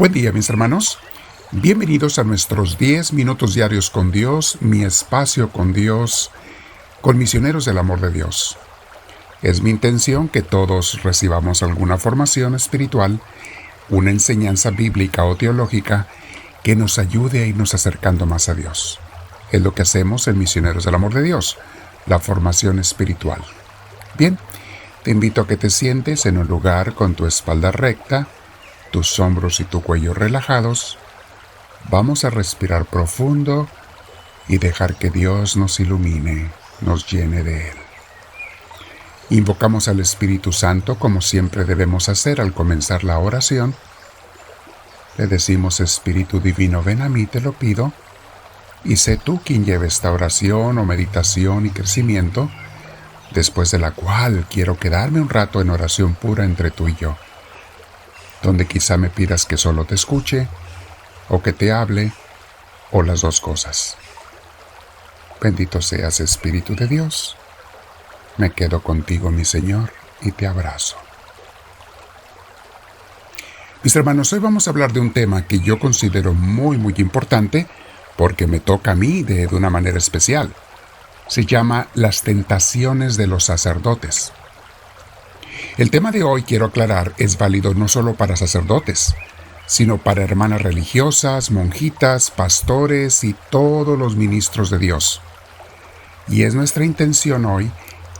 Buen día, mis hermanos. Bienvenidos a nuestros 10 minutos diarios con Dios, mi espacio con Dios, con misioneros del amor de Dios. Es mi intención que todos recibamos alguna formación espiritual, una enseñanza bíblica o teológica que nos ayude a irnos acercando más a Dios. Es lo que hacemos en Misioneros del Amor de Dios, la formación espiritual. Bien, te invito a que te sientes en un lugar con tu espalda recta, tus hombros y tu cuello relajados. Vamos a respirar profundo y dejar que Dios nos ilumine, nos llene de Él. Invocamos al Espíritu Santo como siempre debemos hacer al comenzar la oración. Le decimos: Espíritu Divino, ven a mí, te lo pido, y sé tú quien lleve esta oración o meditación y crecimiento, después de la cual quiero quedarme un rato en oración pura entre tú y yo, donde quizá me pidas que solo te escuche, o que te hable, o las dos cosas. Bendito seas, Espíritu de Dios. Me quedo contigo, mi Señor, y te abrazo. Mis hermanos, hoy vamos a hablar de un tema que yo considero muy importante, porque me toca a mí de una manera especial. Se llama las tentaciones de los sacerdotes. El tema de hoy, quiero aclarar, es válido no solo para sacerdotes, sino para hermanas religiosas, monjitas, pastores y todos los ministros de Dios. Y es nuestra intención hoy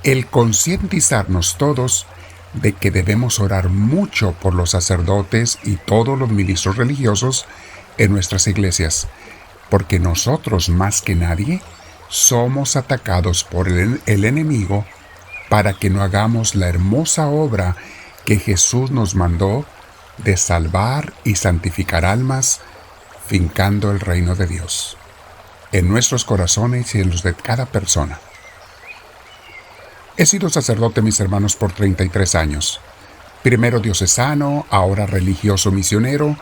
el concientizarnos todos de que debemos orar mucho por los sacerdotes y todos los ministros religiosos en nuestras iglesias, porque nosotros más que nadie somos atacados por el enemigo para que no hagamos la hermosa obra que Jesús nos mandó de salvar y santificar almas, fincando el reino de Dios en nuestros corazones y en los de cada persona. He sido sacerdote, mis hermanos, por 33 años. Primero diocesano, ahora religioso misionero,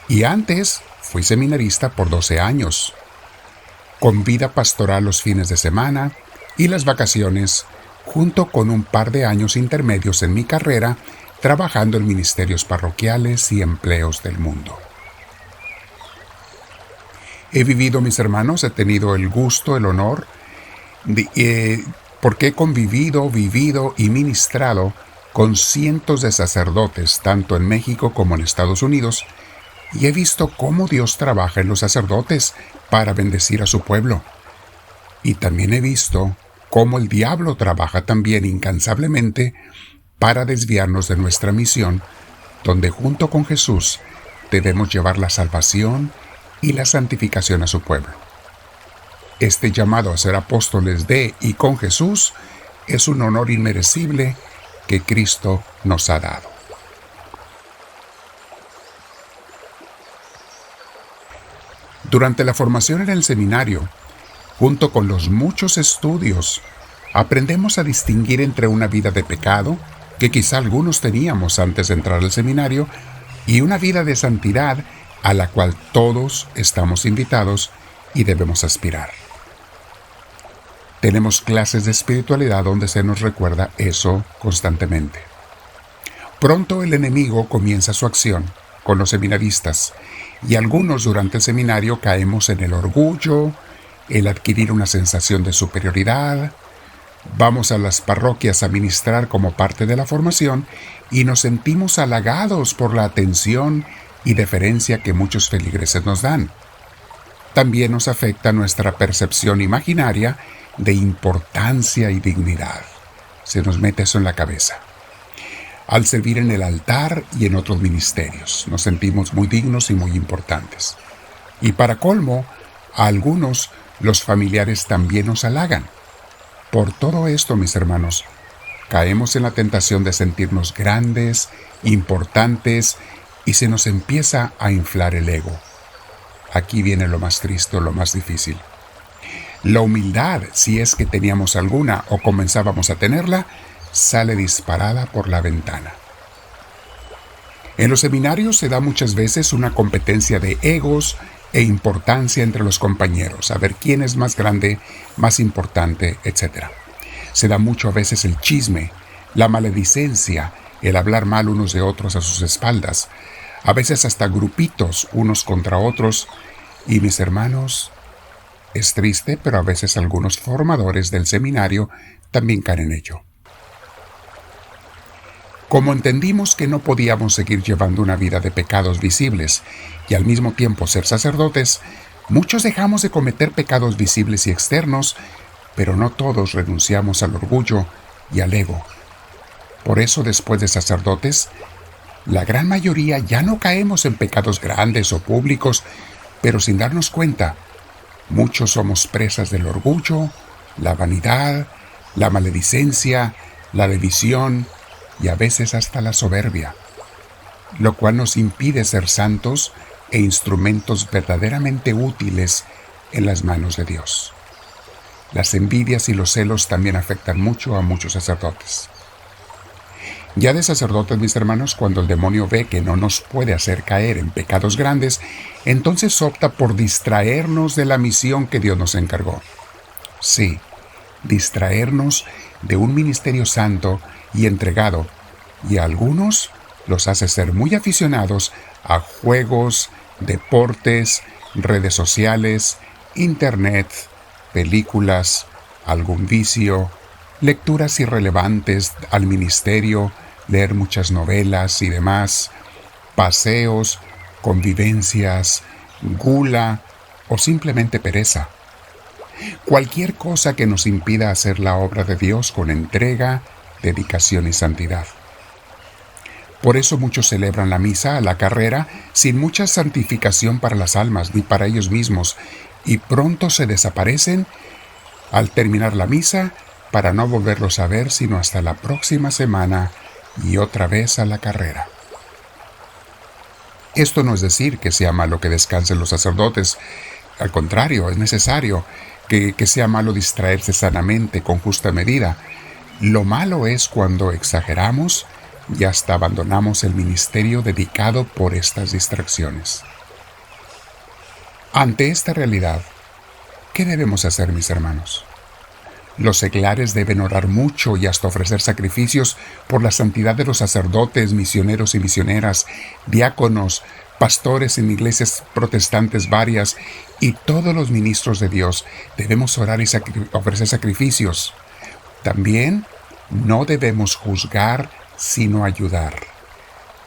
y antes fui seminarista por 12 años, con vida pastoral los fines de semana y las vacaciones, junto con un par de años intermedios en mi carrera, trabajando en ministerios parroquiales y empleos del mundo. He vivido, mis hermanos, he tenido el gusto, el honor, porque he convivido, vivido y ministrado con cientos de sacerdotes, tanto en México como en Estados Unidos, y he visto cómo Dios trabaja en los sacerdotes para bendecir a su pueblo. Y también he visto cómo el diablo trabaja también incansablemente para desviarnos de nuestra misión, donde junto con Jesús debemos llevar la salvación y la santificación a su pueblo. Este llamado a ser apóstoles de y con Jesús es un honor inmerecible que Cristo nos ha dado. Durante la formación en el seminario, junto con los muchos estudios, aprendemos a distinguir entre una vida de pecado, que quizá algunos teníamos antes de entrar al seminario, y una vida de santidad a la cual todos estamos invitados y debemos aspirar. Tenemos clases de espiritualidad donde se nos recuerda eso constantemente. Pronto el enemigo comienza su acción con los seminaristas, y algunos durante el seminario caemos en el orgullo, el adquirir una sensación de superioridad. Vamos a las parroquias a ministrar como parte de la formación y nos sentimos halagados por la atención y deferencia que muchos feligreses nos dan. También nos afecta nuestra percepción imaginaria de importancia y dignidad. Se nos mete eso en la cabeza. Al servir en el altar y en otros ministerios, nos sentimos muy dignos y muy importantes. Y para colmo, a algunos los familiares también nos halagan. Por todo esto, mis hermanos, caemos en la tentación de sentirnos grandes, importantes, y se nos empieza a inflar el ego. Aquí viene lo más triste, lo más difícil. La humildad, si es que teníamos alguna o comenzábamos a tenerla, sale disparada por la ventana. En los seminarios se da muchas veces una competencia de egos e importancia entre los compañeros, a ver quién es más grande, más importante, etc. Se da mucho a veces el chisme, la maledicencia, el hablar mal unos de otros a sus espaldas. a veces hasta grupitos unos contra otros, y mis hermanos, es triste, pero a veces algunos formadores del seminario también caen en ello. Como entendimos que no podíamos seguir llevando una vida de pecados visibles y al mismo tiempo ser sacerdotes, muchos dejamos de cometer pecados visibles y externos, pero no todos renunciamos al orgullo y al ego. Por eso, después de sacerdotes, la gran mayoría ya no caemos en pecados grandes o públicos, pero sin darnos cuenta, muchos somos presas del orgullo, la vanidad, la maledicencia, la división y a veces hasta la soberbia, lo cual nos impide ser santos e instrumentos verdaderamente útiles en las manos de Dios. Las envidias y los celos también afectan mucho a muchos sacerdotes. Ya de sacerdotes, mis hermanos, cuando el demonio ve que no nos puede hacer caer en pecados grandes, entonces opta por distraernos de la misión que Dios nos encargó. Sí, distraernos de un ministerio santo y entregado, y a algunos los hace ser muy aficionados a juegos, deportes, redes sociales, internet, películas, algún vicio, lecturas irrelevantes al ministerio, leer muchas novelas y demás, paseos, convivencias, gula o simplemente pereza. Cualquier cosa que nos impida hacer la obra de Dios con entrega, dedicación y santidad. Por eso muchos celebran la misa a la carrera sin mucha santificación para las almas ni para ellos mismos, y pronto se desaparecen al terminar la misa para no volverlos a ver sino hasta la próxima semana y otra vez a la carrera. Esto no es decir que sea malo que descansen los sacerdotes. Al contrario, es necesario que sea malo distraerse sanamente con justa medida. Lo malo es cuando exageramos y hasta abandonamos el ministerio dedicado por estas distracciones. Ante esta realidad, ¿qué debemos hacer, mis hermanos? Los seglares deben orar mucho y hasta ofrecer sacrificios por la santidad de los sacerdotes, misioneros y misioneras, diáconos, pastores en iglesias protestantes varias y todos los ministros de Dios. Debemos orar y ofrecer sacrificios. También no debemos juzgar, sino ayudar.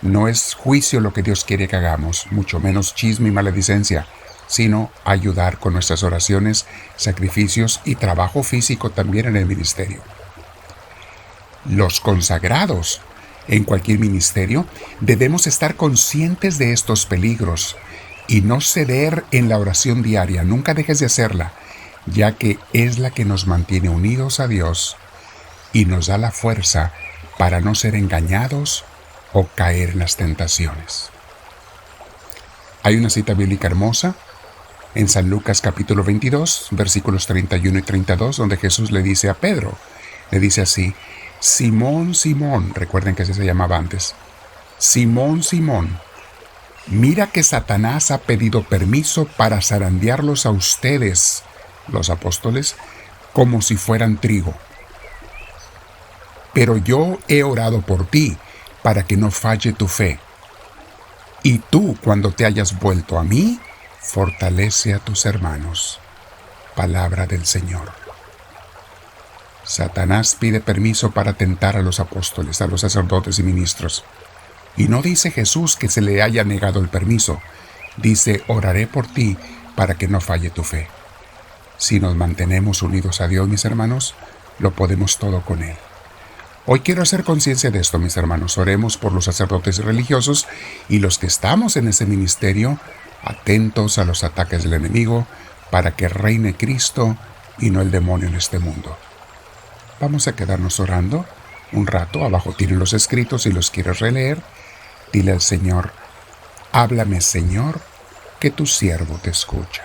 No es juicio lo que Dios quiere que hagamos, mucho menos chisme y maledicencia, sino ayudar con nuestras oraciones, sacrificios y trabajo físico también en el ministerio. Los consagrados en cualquier ministerio debemos estar conscientes de estos peligros y no ceder en la oración diaria. Nunca dejes de hacerla, ya que es la que nos mantiene unidos a Dios y nos da la fuerza para no ser engañados o caer en las tentaciones. Hay una cita bíblica hermosa en San Lucas capítulo 22, versículos 31 y 32, donde Jesús le dice a Pedro, le dice así: Simón, Simón, recuerden que así se llamaba antes, Simón, Simón, mira que Satanás ha pedido permiso para zarandearlos a ustedes, los apóstoles, como si fueran trigo. Pero yo he orado por ti para que no falle tu fe. Y tú, cuando te hayas vuelto a mí, fortalece a tus hermanos. Palabra del Señor. Satanás pide permiso para tentar a los apóstoles, a los sacerdotes y ministros. Y no dice Jesús que se le haya negado el permiso. Dice, oraré por ti para que no falle tu fe. Si nos mantenemos unidos a Dios, mis hermanos, lo podemos todo con Él. Hoy quiero hacer conciencia de esto, mis hermanos. Oremos por los sacerdotes religiosos y los que estamos en ese ministerio, atentos a los ataques del enemigo, para que reine Cristo y no el demonio en este mundo. Vamos a quedarnos orando un rato. Abajo tienen los escritos si los quieres releer. Dile al Señor, háblame, Señor, que tu siervo te escucha.